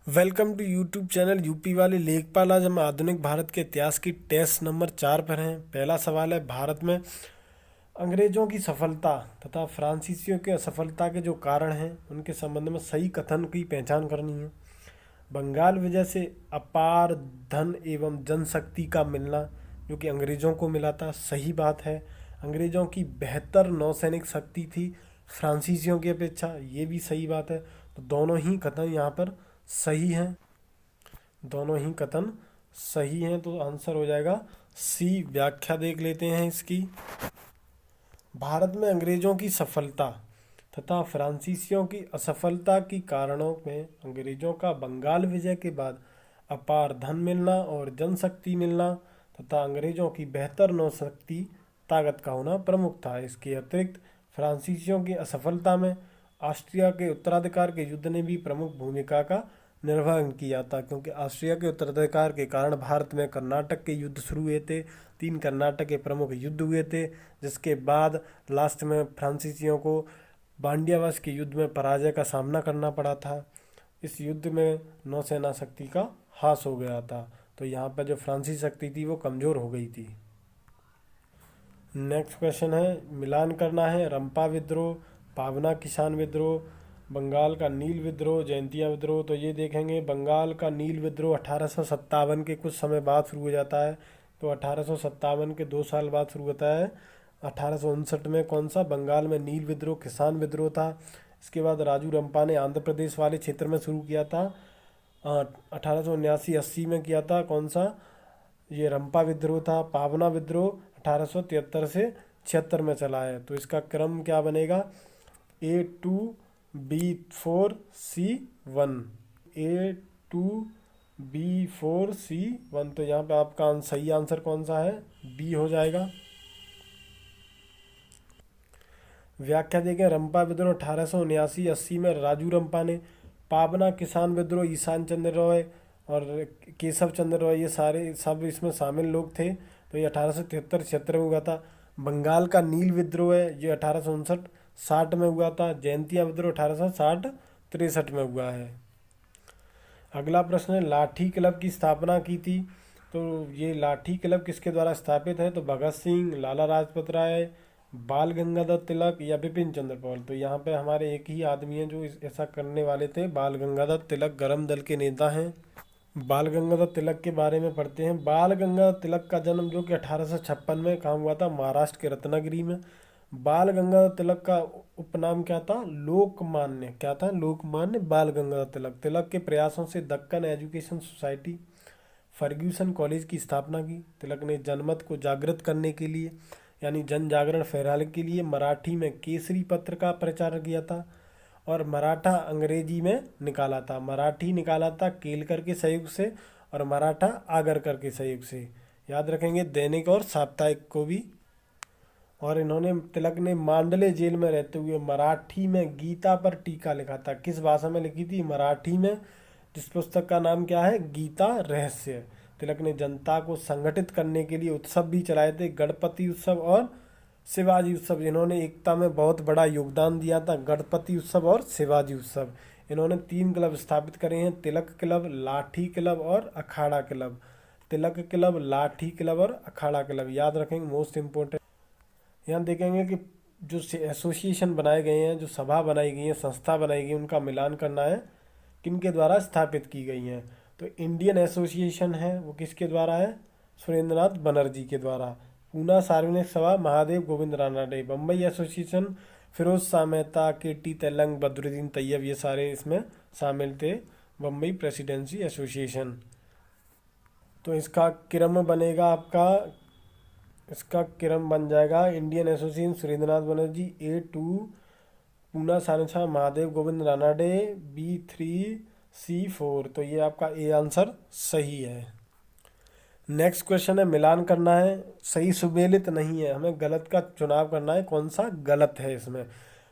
Welcome to YouTube channel UP वाले लेखपाल। आज हम आधुनिक भारत के इतिहास की टेस्ट नंबर 4 पर हैं। पहला सवाल है, भारत में अंग्रेजों की सफलता तथा फ्रांसीसियों की असफलता के जो कारण हैं उनके संबंध में सही कथन की पहचान करनी है। बंगाल विजय से अपार धन एवं जनशक्ति का मिलना जो कि अंग्रेजों को मिला था, सही बात है। अंग्रेजों की बेहतर नौसैनिक शक्ति थी फ्रांसीसियों की अपेक्षा, ये भी सही बात है। तो दोनों ही कथन यहाँ पर सही हैं, दोनों ही कथन सही हैं। तो आंसर हो जाएगा सी। व्याख्या देख लेते हैं इसकी। भारत में अंग्रेजों की सफलता तथा फ्रांसीसियों की असफलता की कारणों में अंग्रेजों का बंगाल विजय के बाद अपार धन मिलना और जनशक्ति मिलना तथा अंग्रेजों की बेहतर नौशक्ति ताकत का होना प्रमुख था। इसके अतिरिक्त फ्रांसीसियों की असफलता में ऑस्ट्रिया के उत्तराधिकार के युद्ध ने भी प्रमुख भूमिका का निर्वहन किया था, क्योंकि ऑस्ट्रिया के उत्तराधिकार के कारण भारत में कर्नाटक के युद्ध शुरू हुए थे। 3 कर्नाटक के प्रमुख युद्ध हुए थे, जिसके बाद लास्ट में फ्रांसीसियों को बांडियावास के युद्ध में पराजय का सामना करना पड़ा था। इस युद्ध में नौसेना शक्ति का ह्रास हो गया था, तो यहाँ पर जो फ्रांसीसी शक्ति थी वो कमज़ोर हो गई थी। नेक्स्ट क्वेश्चन है, मिलान करना है। रंपा विद्रोह, पावना किसान विद्रोह, बंगाल का नील विद्रोह, जयंतिया विद्रोह। तो ये देखेंगे, बंगाल का नील विद्रोह 1857 के कुछ समय बाद शुरू हो जाता है। तो 1857 के 2 साल बाद शुरू होता है। 1859 में कौन सा? बंगाल में नील विद्रोह, किसान विद्रोह था। इसके बाद राजू रंपा ने आंध्र प्रदेश वाले क्षेत्र में शुरू किया था। 1879-80 में किया था। कौन सा? ये रंपा विद्रोह था। पावना विद्रोह 1873 से 76 में चला है। तो इसका क्रम क्या बनेगा? A2 B4 C1, A2 B4 C1। तो यहाँ पे आपका सही आंसर कौन सा है? बी हो जाएगा। व्याख्या देखें, रंपा विद्रोह 1879-80 में राजू रंपा ने, पावना किसान विद्रोह ईशान चंद्र रॉय और केशव चंद्र रॉय, ये सारे सब इसमें शामिल लोग थे। तो ये 1873-76 में हुआ था। बंगाल का नील विद्रोह है, ये 1859-60 में हुआ था। जयंतिया विद्रोह 1860-63 में हुआ है। अगला प्रश्न है, लाठी क्लब की स्थापना की थी। तो ये लाठी क्लब किसके द्वारा स्थापित है? तो भगत सिंह, लाला लाजपत राय, बाल गंगाधर तिलक या बिपिन चंद्र पाल। तो यहाँ पे हमारे एक ही आदमी हैं जो ऐसा करने वाले थे, बाल गंगाधर तिलक गरम दल के नेता हैं। बाल गंगाधर तिलक के बारे में पढ़ते हैं। बाल गंगाधर तिलक का जन्म जो कि 1856 में कहाँ हुआ था? महाराष्ट्र के रत्नागिरी में। बाल गंगाधर तिलक का उपनाम क्या था? लोकमान्य। क्या था? लोकमान्य बाल गंगाधर तिलक। तिलक के प्रयासों से Deccan education society, Fergusson college की स्थापना की। तिलक ने जनमत को जागृत करने के लिए, यानी जन जागरण फैलाने के लिए मराठी में केसरी पत्र का प्रचार किया था और मराठा अंग्रेजी में निकाला था। मराठी निकाला था केलकर के सहयोग से और मराठा आगरकर के सहयोग से। याद रखेंगे, दैनिक और साप्ताहिक को भी। और इन्होंने, तिलक ने मांडले जेल में रहते हुए मराठी में गीता पर टीका लिखा था। किस भाषा में लिखी थी? मराठी में, जिस पुस्तक का नाम क्या है? गीता रहस्य। तिलक ने जनता को संगठित करने के लिए उत्सव भी चलाए थे, गणपति उत्सव और शिवाजी उत्सव। इन्होंने एकता में बहुत बड़ा योगदान दिया था, गणपति उत्सव और शिवाजी उत्सव। इन्होंने 3 क्लब स्थापित करे हैं, तिलक क्लब, लाठी क्लब और अखाड़ा क्लब। तिलक क्लब, लाठी क्लब और अखाड़ा क्लब, याद रखेंगे, मोस्ट इम्पोर्टेंट। यहाँ देखेंगे कि जो एसोसिएशन बनाए गए हैं, जो सभा बनाई गई है, संस्था बनाई गई, उनका मिलान करना है किनके द्वारा स्थापित की गई हैं। तो इंडियन एसोसिएशन है, वो किसके द्वारा है? सुरेंद्रनाथ बनर्जी के द्वारा। पूना सार्वजनिक सभा महादेव गोविंद रानडे। बम्बई एसोसिएशन फिरोज शाह मेहता, KT तेलंग, बद्रुद्दीन तैयब, ये सारे इसमें शामिल थे। Bombay presidency association. तो इसका क्रम बनेगा आपका, इसका क्रम बन जाएगा Indian association Surendranath Banerjee, A2 Poona सानिछा महादेव गोविंद रानाडे, B3 C4। तो ये आपका ए आंसर सही है। नेक्स्ट क्वेश्चन है, मिलान करना है। सही सुमेलित नहीं है, हमें गलत का चुनाव करना है, कौन सा गलत है इसमें।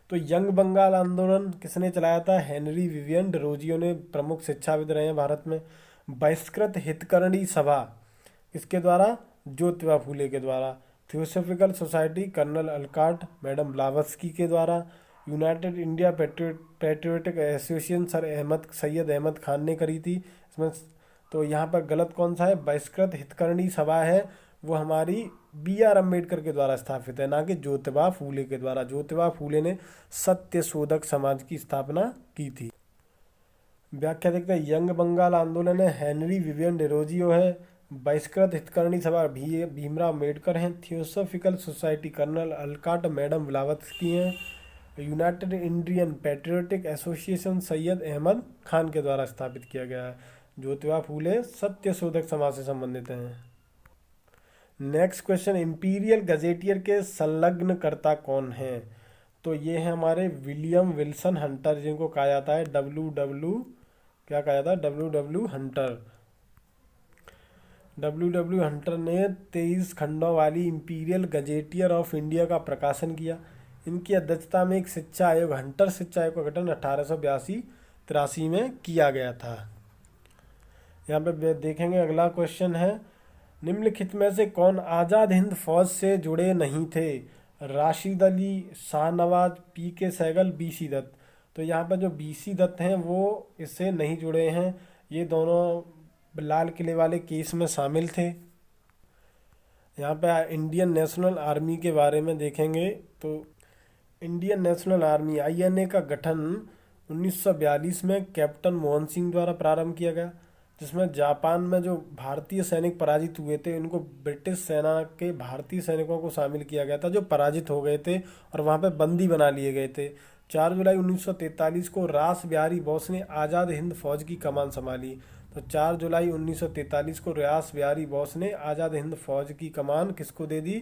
तो यंग बंगाल आंदोलन किसने चलाया था? हेनरी विवियन डिरोजियो ने, प्रमुख शिक्षाविद रहे हैं भारत में। बहिष्कृत हितकरणी सभा किसके द्वारा? ज्योतिबा फूले के द्वारा। Theosophical society colonel Olcott, madam Blavatsky के द्वारा। United India patriotic association sir Ahmad Syed Ahmad Khan ने करी थी इसमें। तो यहाँ पर गलत कौन सा है, बहिष्कृत हितकर्णी सभा है वो हमारी B.R. अम्बेडकर के द्वारा स्थापित है, ना कि ज्योतिबा फूले के द्वारा। ज्योतिबा फूले ने सत्य शोधक समाज की स्थापना की थी। व्याख्या देखते हैं, यंग बंगाल आंदोलन है हेनरी विवियन डेरोजियो है। बहिष्कृत हितकर्णी सभा भीमराव अम्बेडकर हैं। Theosophical society colonel Olcott madam Blavatsky हैं। United Indian patriotic association Syed Ahmad Khan के द्वारा स्थापित किया गया है। ज्योतिबा फूले सत्य शोधक समाज से संबंधित हैं। नेक्स्ट क्वेश्चन, इंपीरियल गजेटियर के संलग्नकर्ता कौन हैं? तो ये है हमारे विलियम विल्सन हंटर, जिनको कहा जाता है क्या कहा जाता है, डब्ल्यू हंटर। डब्ल्यू हंटर ने 23 खंडों वाली इंपीरियल गजेटियर ऑफ इंडिया का प्रकाशन किया। इनकी अध्यक्षता में एक शिक्षा आयोग, हंटर शिक्षा आयोग का गठन 1882-83 में किया गया था। यहाँ पे देखेंगे अगला क्वेश्चन है, निम्नलिखित में से कौन आज़ाद हिंद फौज से जुड़े नहीं थे? राशिद अली, शाहनवाज, पी.के. सहगल, बी.सी. दत्त। तो यहाँ पर जो बी.सी. दत्त हैं वो इससे नहीं जुड़े हैं, ये दोनों लाल किले वाले केस में शामिल थे। यहाँ पे इंडियन नेशनल आर्मी के बारे में देखेंगे तो इंडियन नेशनल आर्मी INA का गठन 1942 में कैप्टन मोहन सिंह द्वारा प्रारंभ किया गया, जिसमें जापान में जो भारतीय सैनिक पराजित हुए थे उनको ब्रिटिश सेना के भारतीय सैनिकों को शामिल किया गया था जो पराजित हो गए थे और वहाँ पे बंदी बना लिए गए थे। 4 जुलाई 1943 को रास बिहारी बोस ने आज़ाद हिंद फौज की कमान संभाली। तो 4 जुलाई 1943 को रास बिहारी बोस ने आज़ाद हिंद फौज की कमान किसको दे दी?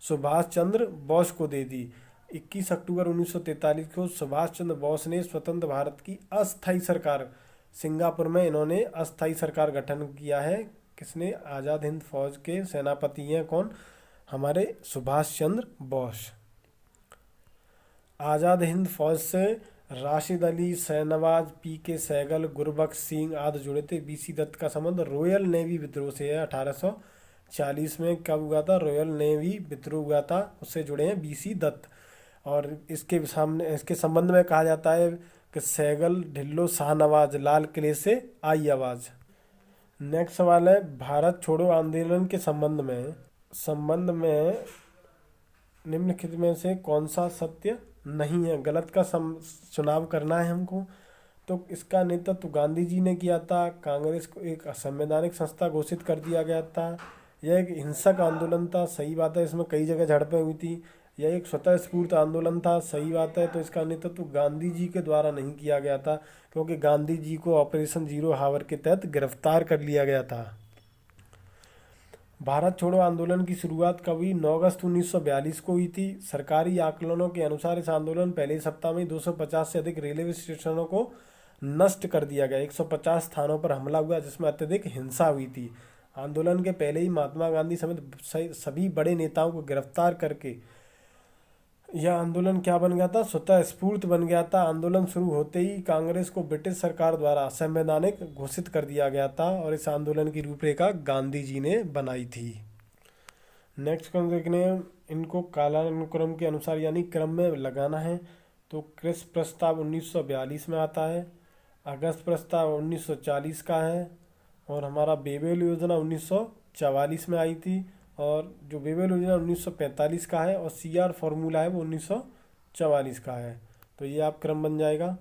सुभाष चंद्र बोस को दे दी। 21 अक्टूबर 1943 को सुभाष चंद्र बोस ने स्वतंत्र भारत की अस्थायी सरकार, सिंगापुर में इन्होंने अस्थायी सरकार गठन किया है। किसने? आज़ाद हिंद फौज के सेनापति हैं कौन? हमारे सुभाष चंद्र बोस। आज़ाद हिंद फौज से राशिद अली, शाहनवाज, पी.के. सहगल, गुरबख्श सिंह आदि जुड़े थे। बी.सी. दत्त का संबंध रॉयल नेवी विद्रोह से है। 1840 में कब हुआ था? रॉयल नेवी विद्रोह हुआ था, उससे जुड़े हैं बी.सी. दत्त। और इसके संबंध में कहा जाता है कि सहगल, ढिल्लो, शाहनवाज, लाल किले से आई आवाज़। नेक्स्ट सवाल है, भारत छोड़ो आंदोलन के संबंध में निम्नलिखित में से कौन सा सत्य नहीं है? गलत का चुनाव करना है हमको। तो इसका नेतृत्व गांधी जी ने किया था। कांग्रेस को एक असंवैधानिक संस्था घोषित कर दिया गया था। यह एक हिंसक आंदोलन था, सही बात है, इसमें कई जगह झड़पें हुई थी। यह एक स्वतः स्फूर्त आंदोलन था, सही बात है। तो इसका नेतृत्व गांधी जी के द्वारा नहीं किया गया था, क्योंकि गांधी जी को ऑपरेशन जीरो हावर के तहत गिरफ्तार कर लिया गया था। भारत छोड़ो आंदोलन की शुरुआत कब हुई? 9 अगस्त 1942 को हुई थी। सरकारी आकलनों के अनुसार इस आंदोलन पहले सप्ताह में 250 से अधिक रेलवे स्टेशनों को नष्ट कर दिया गया। 150 स्थानों पर हमला हुआ, जिसमें अत्यधिक हिंसा हुई थी। आंदोलन के पहले ही महात्मा गांधी समेत सभी बड़े नेताओं को गिरफ्तार करके यह आंदोलन क्या बन गया था? स्वतः स्फूर्त बन गया था। आंदोलन शुरू होते ही कांग्रेस को ब्रिटिश सरकार द्वारा असंवैधानिक घोषित कर दिया गया था और इस आंदोलन की रूपरेखा गांधी जी ने बनाई थी। नेक्स्ट क्रम देखने, इनको कालानुक्रम के अनुसार यानी क्रम में लगाना है। तो क्रिस प्रस्ताव 1942 में आता है, अगस्त प्रस्ताव 1940 का है और हमारा बेबेल योजना 1944 में आई थी और जो बेबेल योजना 1945 का है और CR फॉर्मूला है वो 1944 का है। तो ये आप क्रम बन जाएगा।